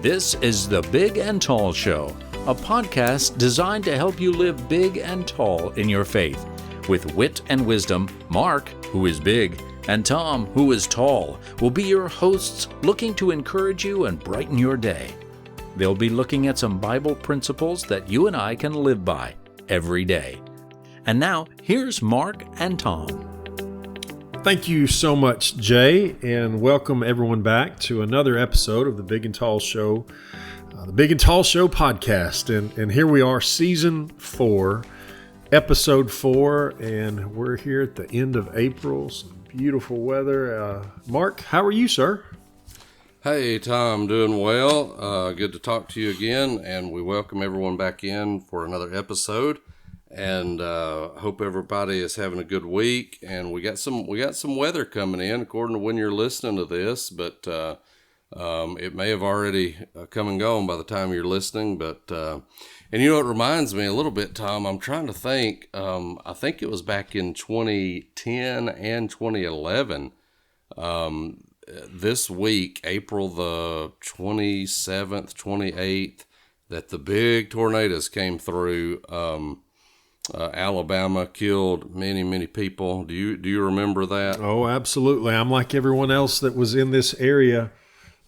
This is The Big and Tall Show, a podcast designed to help you live big and tall in your faith. With wit and wisdom, Mark, who is big, and Tom, who is tall, will be your hosts looking to encourage you and brighten your day. They'll be looking at some Bible principles that you and I can live by every day. And now, here's Mark and Tom. Thank you so much, Jay, and welcome everyone back to another episode of the Big and Tall Show, the Big and Tall Show podcast. And here we are, season 4, episode 4, and we're here at the end of April. Some beautiful weather. Mark, how are you, sir? Hey, Tom, doing well. Good to talk to you again, and we welcome everyone back in for another episode. And hope everybody is having a good week. And we got some weather coming in, according to when you're listening to this. But it may have already come and gone by the time you're listening. But and you know, it reminds me a little bit, Tom. I'm trying to think. I think it was back in 2010 and 2011. This week, April the 27th, 28th, that the big tornadoes came through. Alabama killed many people. Do you remember that? Oh, absolutely. I'm like everyone else that was in this area.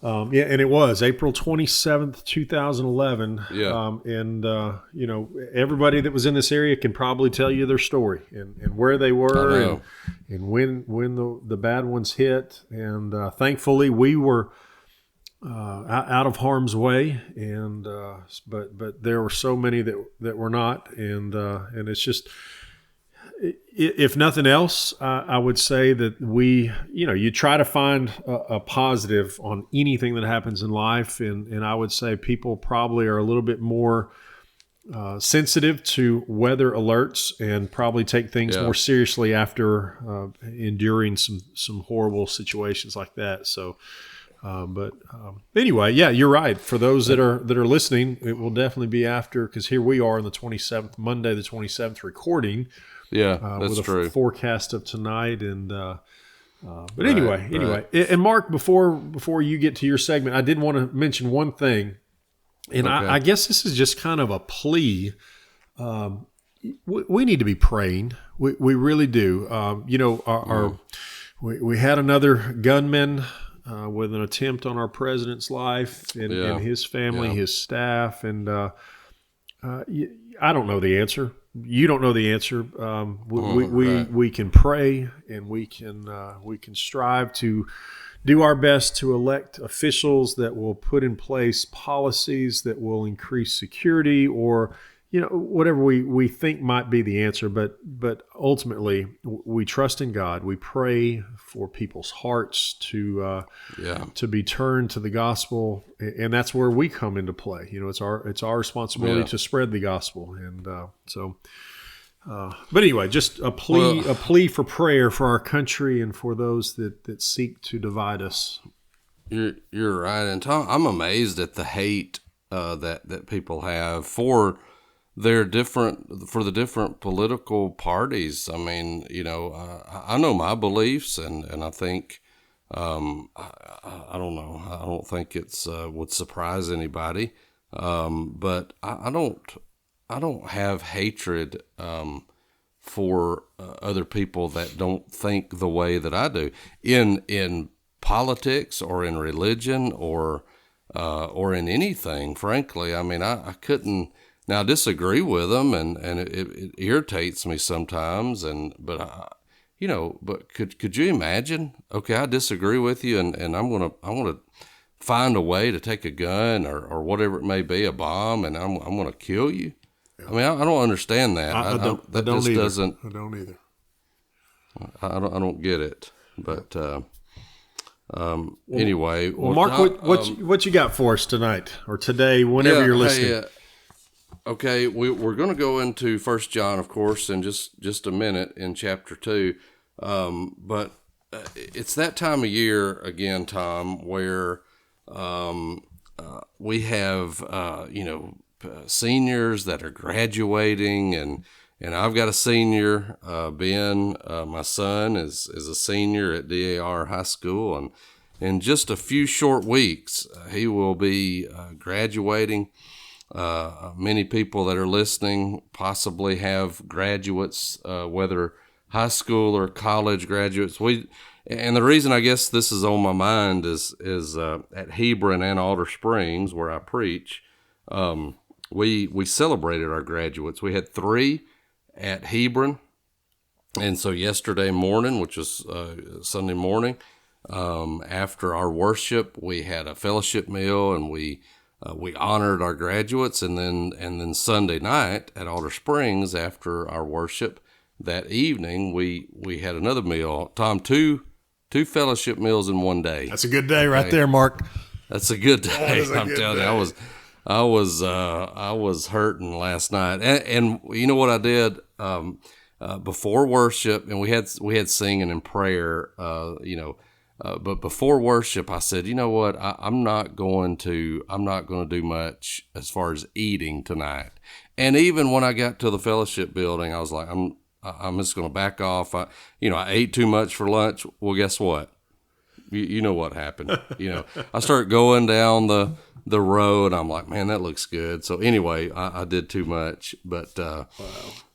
And it was April 27th, 2011. Yeah. You know, everybody that was in this area can probably tell you their story and where they were and when the bad ones hit. And thankfully, we were out of harm's way, and but there were so many that were not, and it's just, if nothing else, I would say that you try to find a positive on anything that happens in life, and I would say people probably are a little bit more sensitive to weather alerts and probably take things more seriously after enduring some horrible situations like that. So. Anyway, yeah, you're right. For those that are listening, it will definitely be after, because here we are on the 27th, Monday the 27th, recording. Yeah, that's with true. A forecast of tonight, and but anyway. And Mark, before you get to your segment, I did want to mention one thing, and okay. I guess this is just kind of a plea. We need to be praying. We really do. We had another gunman. With an attempt on our president's life and his family, his staff, and I don't know the answer. You don't know the answer. We can pray, and we can strive to do our best to elect officials that will put in place policies that will increase security, or whatever we think might be the answer. But ultimately, we trust in God. We pray for people's hearts to be turned to the gospel, and that's where we come into play. It's our responsibility to spread the gospel, and But anyway, just a plea for prayer for our country and for those that seek to divide us. You're right, and Tom, I'm amazed at the hate that people have for the different political parties. I mean, I know my beliefs, and I think, I don't know. I don't think it's would surprise anybody. But I don't have hatred for other people that don't think the way that I do in politics or in religion or in anything. Frankly, I mean, I couldn't. Now, I disagree with them, and it irritates me sometimes. But could you imagine? Okay, I disagree with you, and I'm gonna find a way to take a gun or whatever it may be, a bomb, and I'm gonna kill you. Yeah. I mean, I don't understand that. I don't either. I don't get it. But anyway, Mark, what you got for us tonight or today? Whenever you're listening. Okay, we're going to go into 1 John, of course, in just a minute in chapter 2. But it's that time of year again, Tom, where we have seniors that are graduating, and I've got a senior. Ben, my son, is a senior at DAR High School, in just a few short weeks, he will be graduating. Many people that are listening possibly have graduates, whether high school or college graduates. And the reason I guess this is on my mind is at Hebron and Alder Springs, where I preach, we celebrated our graduates. We had 3 at Hebron, and so yesterday morning, which was Sunday morning, after our worship, we had a fellowship meal, and we honored our graduates, and then Sunday night at Alder Springs, after our worship that evening, we had another meal. Tom, two fellowship meals in one day. That's a good day right there, Mark. That's a good day. I'm telling you, I was hurting last night, and you know what I did before worship, and we had singing and prayer, but before worship, I said, you know what, I'm not going to do much as far as eating tonight. And even when I got to the fellowship building, I was like, I'm just going to back off. I ate too much for lunch. Well, guess what? You know what happened. I started going down the road. I'm like, man, that looks good. So anyway, I did too much. But wow.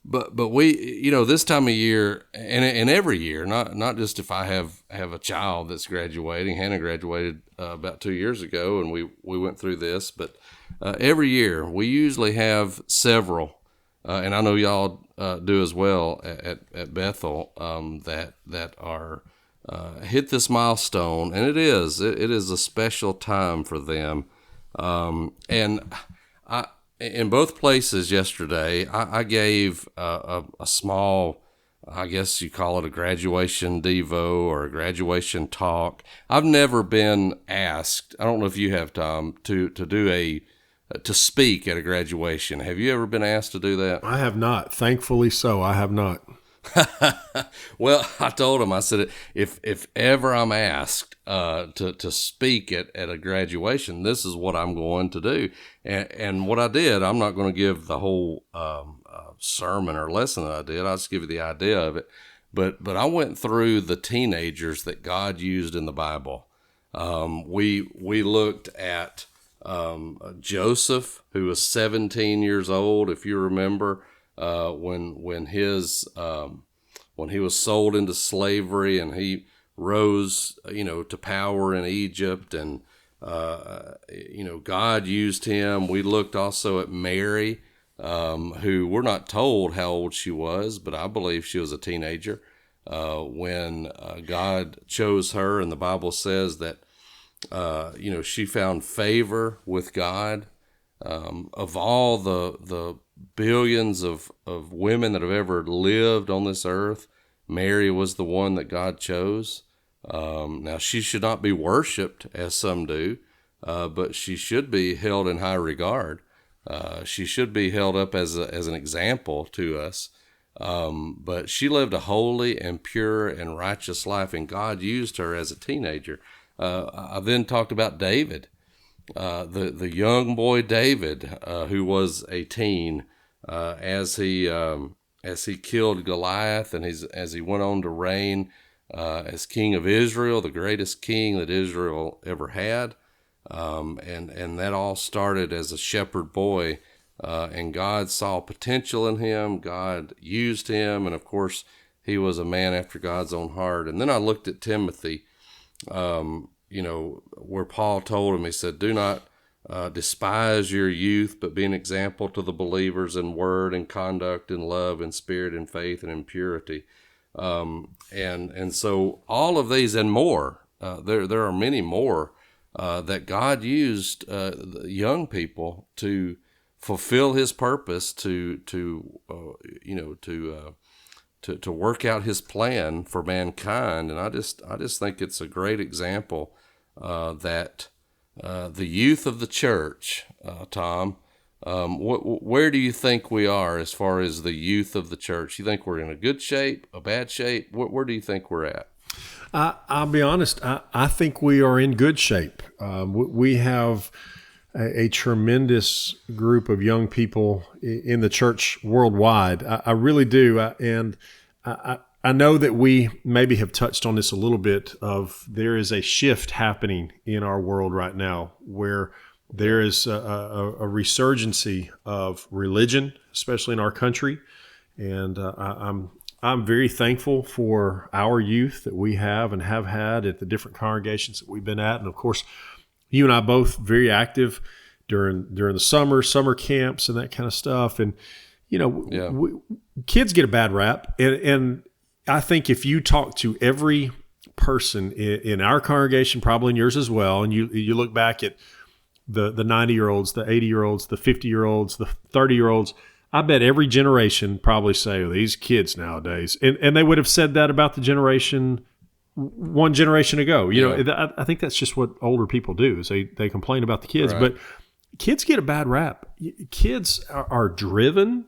But we, this time of year, and every year, not just if I have a child that's graduating. Hannah graduated about 2 years ago, and we went through this. But every year, we usually have several. And I know y'all do as well at Bethel, that are hit this milestone, and it is a special time for them. And I, in both places yesterday, I gave a small, I guess you call it a graduation devo or a graduation talk. I've never been asked, I don't know if you have, Tom, to speak at a graduation. Have you ever been asked to do that? I have not. Thankfully so, I have not. Well, I told him, I said, if ever I'm asked to speak at a graduation, this is what I'm going to do. And what I did, I'm not going to give the whole sermon or lesson that I did. I'll just give you the idea of it. But I went through the teenagers that God used in the Bible. We looked at Joseph, who was 17 years old, if you remember, when he was sold into slavery, and he rose, to power in Egypt, and God used him. We looked also at Mary, who we're not told how old she was, but I believe she was a teenager when God chose her, and the Bible says that she found favor with God. Of all the billions of women that have ever lived on this earth, Mary was the one that God chose. Now, she should not be worshiped as some do, but she should be held in high regard. She should be held up as an example to us. But she lived a holy and pure and righteous life, and God used her as a teenager. I then talked about David, the young boy David, who was a teen, as he killed Goliath, and as he went on to reign as king of Israel, the greatest king that Israel ever had. And that all started as a shepherd boy, and God saw potential in him. God used him, and of course, he was a man after God's own heart. And then I looked at Timothy, where Paul told him, he said, do not despise your youth, but be an example to the believers in word and conduct and love and spirit and faith and in purity. And so all of these and more, there are many more that God used young people to fulfill his purpose, to work out his plan for mankind. And I just think it's a great example that the youth of the church, Tom, where do you think we are as far as the youth of the church? You think we're in a good shape, a bad shape? Where do you think we're at? I'll be honest. I think we are in good shape. We have a tremendous group of young people in the church worldwide. I really do. And I know that we maybe have touched on this a little bit of there is a shift happening in our world right now where there is a resurgency of religion, especially in our country. And I'm very thankful for our youth that we have and have had at the different congregations that we've been at. And of course, you and I both very active during the summer camps and that kind of stuff. And, kids get a bad rap. And I think if you talk to every person in our congregation, probably in yours as well, and you look back at the 90-year-olds, the 80-year-olds, the 50-year-olds, the 30-year-olds, I bet every generation probably say, these kids nowadays. And they would have said that about the one generation ago. I think that's just what older people do is they complain about the kids. Right. But kids get a bad rap. Kids are driven.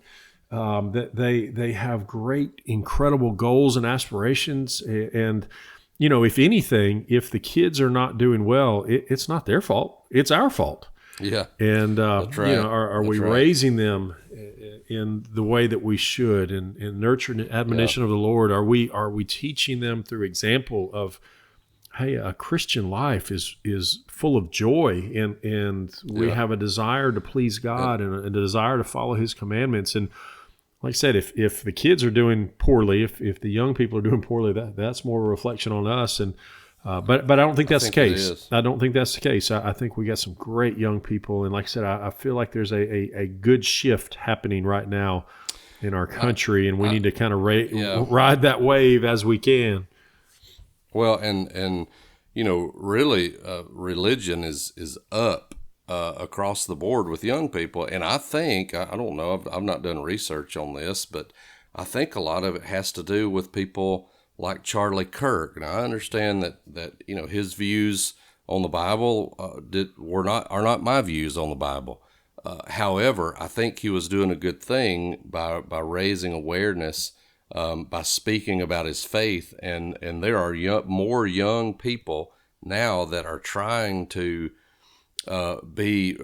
That they have great, incredible goals and aspirations. And, if anything, if the kids are not doing well, it's not their fault. It's our fault. Yeah. And, That's right. Are we raising them in the way that we should and nurturing the admonition of the Lord? Are we teaching them through example of, hey, a Christian life is full of joy and we have a desire to please God and a desire to follow His commandments. And like I said, if the kids are doing poorly, if the young people are doing poorly, that's more a reflection on us. And but I don't think that's the case. I don't think that's the case. I think we got some great young people, and like I said, I feel like there's a good shift happening right now in our country, and we need to kind of ride that wave as we can. Well, and really, religion is up across the board with young people. And I think, I don't know, I've not done research on this, but I think a lot of it has to do with people like Charlie Kirk. Now, I understand that his views on the Bible are not my views on the Bible. However, I think he was doing a good thing by raising awareness, by speaking about his faith. And there are more young people now that are trying to be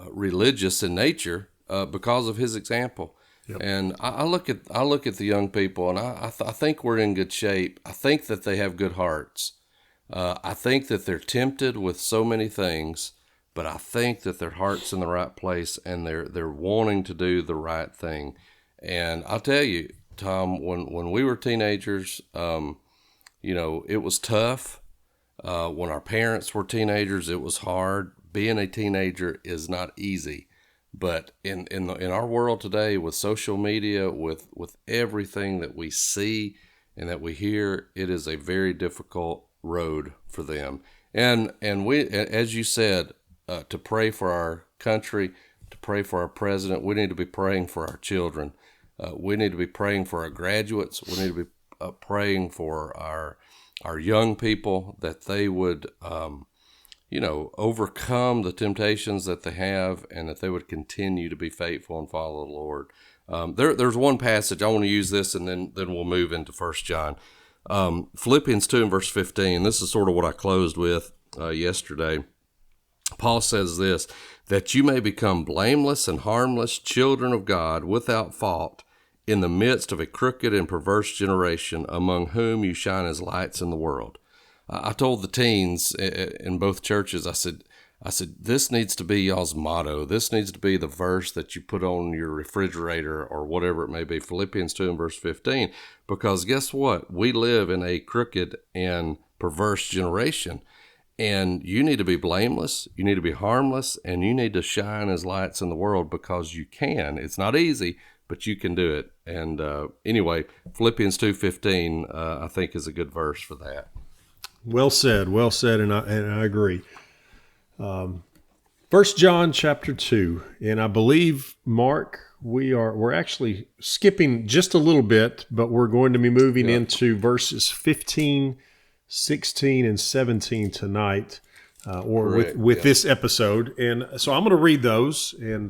religious in nature because of his example. Yep. And I look at the young people, and I think we're in good shape. I think that they have good hearts. I think that they're tempted with so many things, but I think that their heart's in the right place, and they're wanting to do the right thing. And I'll tell you, Tom, when we were teenagers, it was tough. When our parents were teenagers, it was hard. Being a teenager is not easy. But in our world today, with social media, with everything that we see and that we hear, it is a very difficult road for them. And we, as you said, to pray for our country, to pray for our president, we need to be praying for our children. We need to be praying for our graduates. We need to be praying for our young people, that they would, overcome the temptations that they have, and that they would continue to be faithful and follow the Lord. There's one passage, I want to use this, and then we'll move into 1 John. Philippians 2 and verse 15, this is sort of what I closed with yesterday. Paul says this, that you may become blameless and harmless children of God without fault in the midst of a crooked and perverse generation, among whom you shine as lights in the world. I told the teens in both churches, I said, this needs to be y'all's motto. This needs to be the verse that you put on your refrigerator or whatever it may be, Philippians 2 and verse 15, because guess what? We live in a crooked and perverse generation, and you need to be blameless, you need to be harmless, and you need to shine as lights in the world, because you can. It's not easy, but you can do it. And anyway, Philippians 2:15, I think, is a good verse for that. Well said, and I agree. 1 John chapter 2, and I believe, Mark, we're actually skipping just a little bit, but we're going to be moving into verses 15, 16, and 17 tonight, with this episode. And so I'm going to read those, and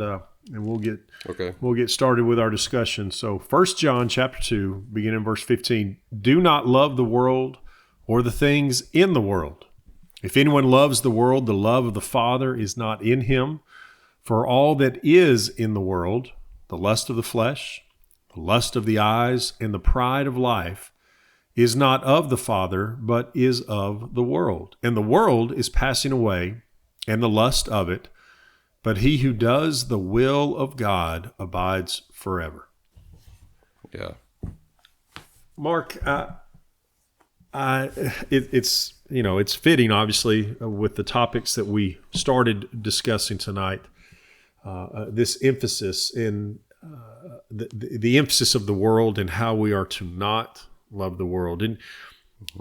we'll get started with our discussion. So 1 John chapter 2, beginning in verse 15, do not love the world or the things in the world. If anyone loves the world, the love of the Father is not in him. For all that is in the world, the lust of the flesh, the lust of the eyes, and the pride of life is not of the Father, but is of the world. And the world is passing away, and the lust of it, but he who does the will of God abides forever. Yeah. Mark, it's it's fitting, obviously, with the topics that we started discussing tonight. This emphasis in the emphasis of the world and how we are to not love the world, and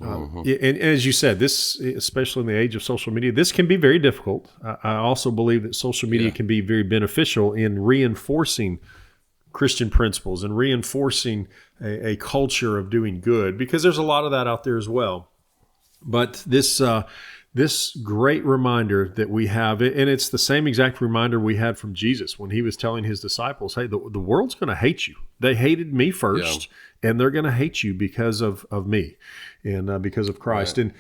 as you said, this, especially in the age of social media, this can be very difficult. I also believe that social media can be very beneficial in reinforcing Christian principles and reinforcing a culture of doing good, because there's a lot of that out there as well. But this great reminder that we have, and it's the same exact reminder we had from Jesus when he was telling his disciples, hey, the world's going to hate you. They hated me first, and they're going to hate you because of me and because of Christ. Right.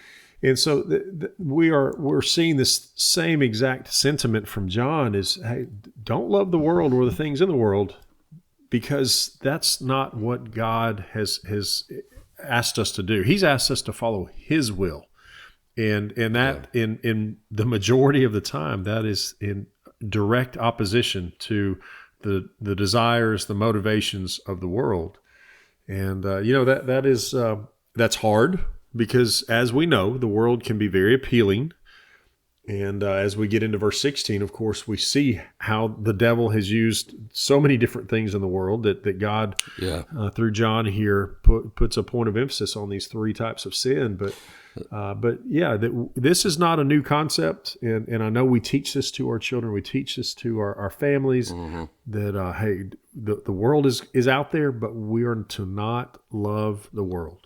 And so we're seeing this same exact sentiment from John is, hey, don't love the world or the things in the world, because that's not what God has asked us to do. He's asked us to follow his will. And that in the majority of the time, that is in direct opposition to the desires, the motivations of the world. And that's hard, because as we know, the world can be very appealing. And as we get into verse 16, of course, we see how the devil has used so many different things in the world that God, through John here, puts a point of emphasis on these three types of sin. But this is not a new concept, and I know we teach this to our children, we teach this to our families, that hey, the world is out there, but we are to not love the world.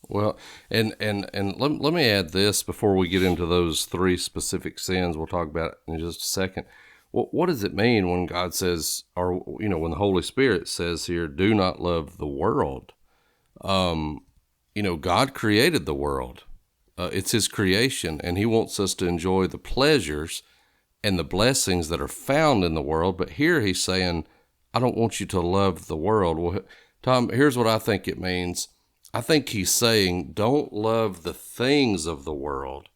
Well, and let me add this before we get into those three specific sins we'll talk about in just a second. What does it mean when God says, or when the Holy Spirit says here, do not love the world? God created the world. It's his creation, and he wants us to enjoy the pleasures and the blessings that are found in the world. But here he's saying, I don't want you to love the world. Well, Tom, here's what I think it means. I think he's saying, don't love the things of the world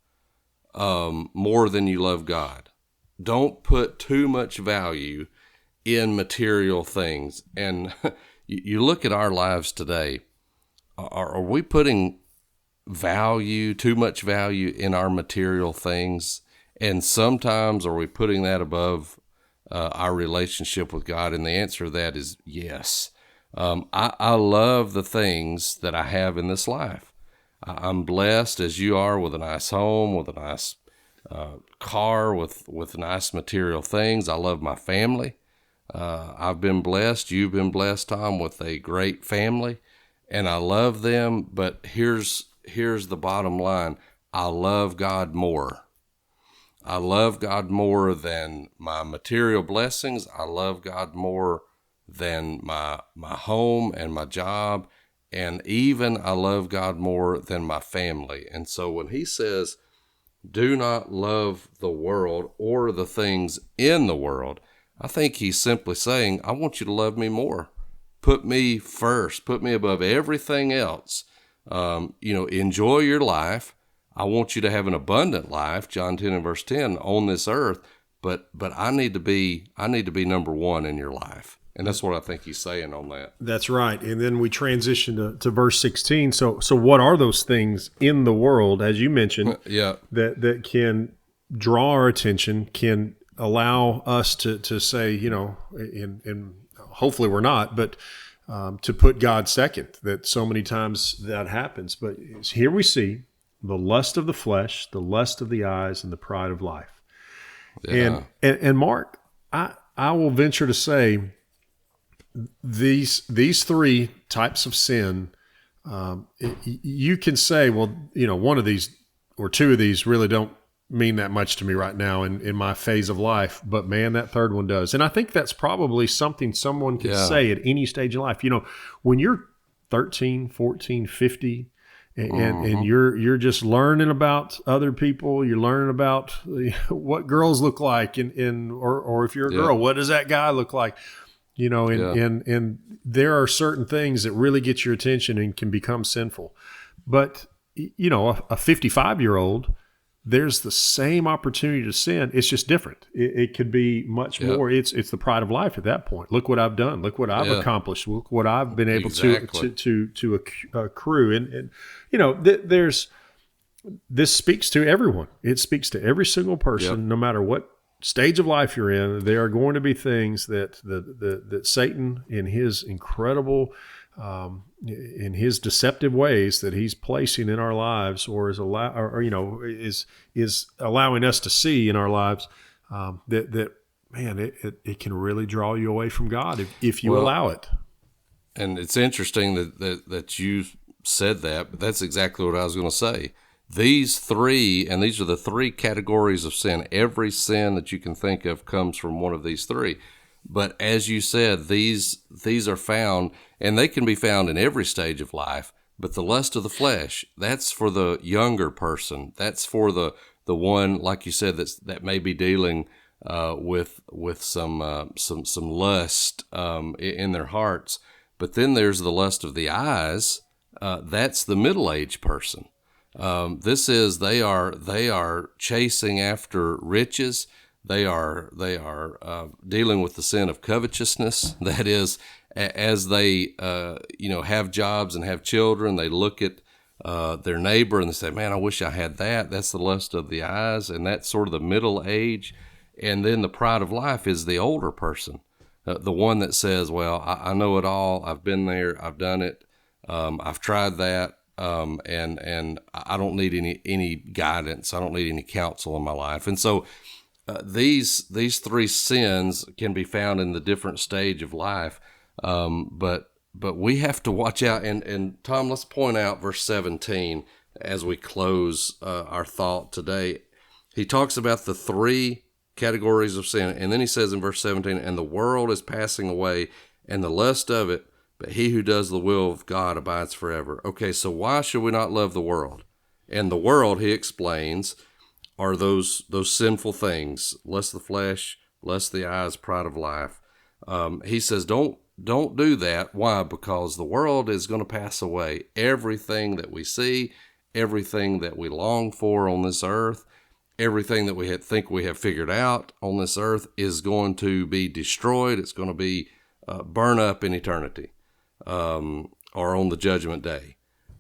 more than you love God. Don't put too much value in material things. And you look at our lives today, are we putting too much value in our material things? And sometimes are we putting that above our relationship with God? And the answer to that is yes. I love the things that I have in this life. I'm blessed, as you are, with a nice home, with a nice car, with nice material things. I love my family. I've been blessed. You've been blessed, Tom, with a great family, and I love them. But here's the bottom line. I love God more. I love God more than my material blessings. I love God more than my home and my job, and even I love God more than my family. And so when he says, do not love the world or the things in the world, I think he's simply saying, I want you to love me more. Put me first. Put me above everything else. Enjoy your life. I want you to have an abundant life, John 10 and verse 10, on this earth, but I need to be number one in your life. And that's what I think he's saying on that. That's right. And then we transition to verse 16. So what are those things in the world, as you mentioned, that can draw our attention, can allow us to say, and hopefully we're not, but to put God second, that so many times that happens. But here we see the lust of the flesh, the lust of the eyes, and the pride of life. Yeah. And Mark, I will venture to say, these three types of sin, you can say, well, one of these or two of these really don't mean that much to me right now in my phase of life, but man, that third one does. And I think that's probably something someone can say at any stage in life. When you're 13, 14, 50, and you're just learning about other people, you're learning about what girls look like, or if you're a girl, what does that guy look like? and there are certain things that really get your attention and can become sinful. But, a 55-year-old, there's the same opportunity to sin. It's just different. It could be much more. It's the pride of life at that point. Look what I've done. Look what I've accomplished. Look what I've been able to accrue. And there's this speaks to everyone. It speaks to every single person, no matter what stage of life you're in. There are going to be things that Satan, in his incredible, in his deceptive ways that he's placing in our lives, or is allowing us to see in our lives, that it can really draw you away from God if you allow it. And it's interesting that you said that, but that's exactly what I was going to say. These are the three categories of sin. Every sin that you can think of comes from one of these three. But as you said, these are found, and they can be found in every stage of life. But the lust of the flesh, that's for the younger person. That's for the one, like you said, that may be dealing with some lust in their hearts. But then there's the lust of the eyes. That's the middle-aged person. They are chasing after riches. They are dealing with the sin of covetousness. That is, as they have jobs and have children, they look at their neighbor and they say, "Man, I wish I had that." That's the lust of the eyes, and that's sort of the middle age. And then the pride of life is the older person, the one that says, "Well, I know it all. I've been there. I've done it. I've tried that." And I don't need any guidance. I don't need any counsel in my life. And so these three sins can be found in the different stage of life. But we have to watch out. And Tom, let's point out verse 17 as we close our thought today. He talks about the three categories of sin. And then he says in verse 17, "And the world is passing away, and the lust of it, but he who does the will of God abides forever." Okay, so why should we not love the world? And the world, he explains, are those sinful things: lust of the flesh, lust of the eyes, pride of life. He says, don't do that. Why? Because the world is going to pass away. Everything that we see, everything that we long for on this earth, everything that we think we have figured out on this earth is going to be destroyed. It's going to be burn up in eternity. Or on the judgment day.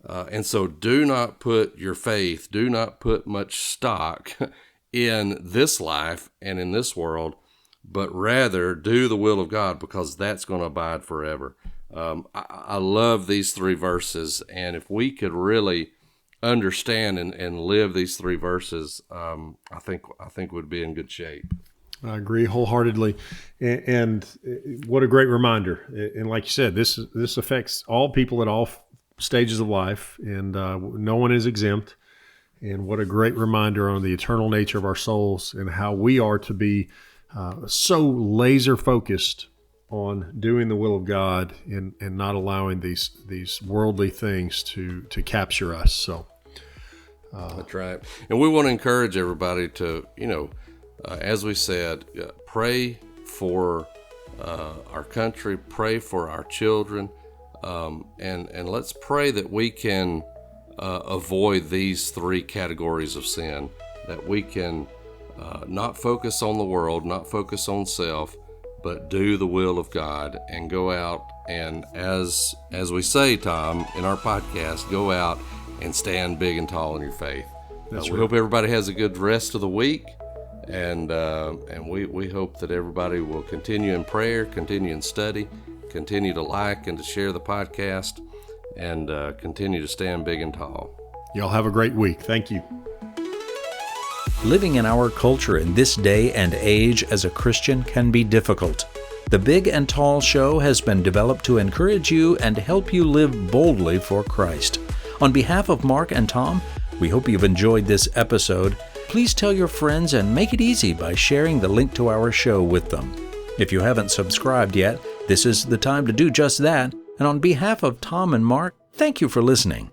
And so do not put your faith, do not put much stock in this life and in this world, but rather do the will of God, because that's going to abide forever. I love these three verses, and if we could really understand and live these three verses, I think we'd be in good shape. I agree wholeheartedly, and what a great reminder! And like you said, this affects all people at all stages of life, and no one is exempt. And what a great reminder on the eternal nature of our souls and how we are to be so laser focused on doing the will of God and not allowing these worldly things to capture us. So that's right, and we want to encourage everybody to as we said, pray for our country, pray for our children, and let's pray that we can avoid these three categories of sin, that we can not focus on the world, not focus on self, but do the will of God and go out and, as we say, Tom, in our podcast, go out and stand big and tall in your faith. We hope everybody has a good rest of the week. And we hope that everybody will continue in prayer, continue in study, continue to like and to share the podcast, and continue to stand big and tall. Y'all have a great week. Thank you. Living in our culture in this day and age as a Christian can be difficult. The Big and Tall Show has been developed to encourage you and help you live boldly for Christ. On behalf of Mark and Tom, we hope you've enjoyed this episode. Please tell your friends and make it easy by sharing the link to our show with them. If you haven't subscribed yet, this is the time to do just that. And on behalf of Tom and Mark, thank you for listening.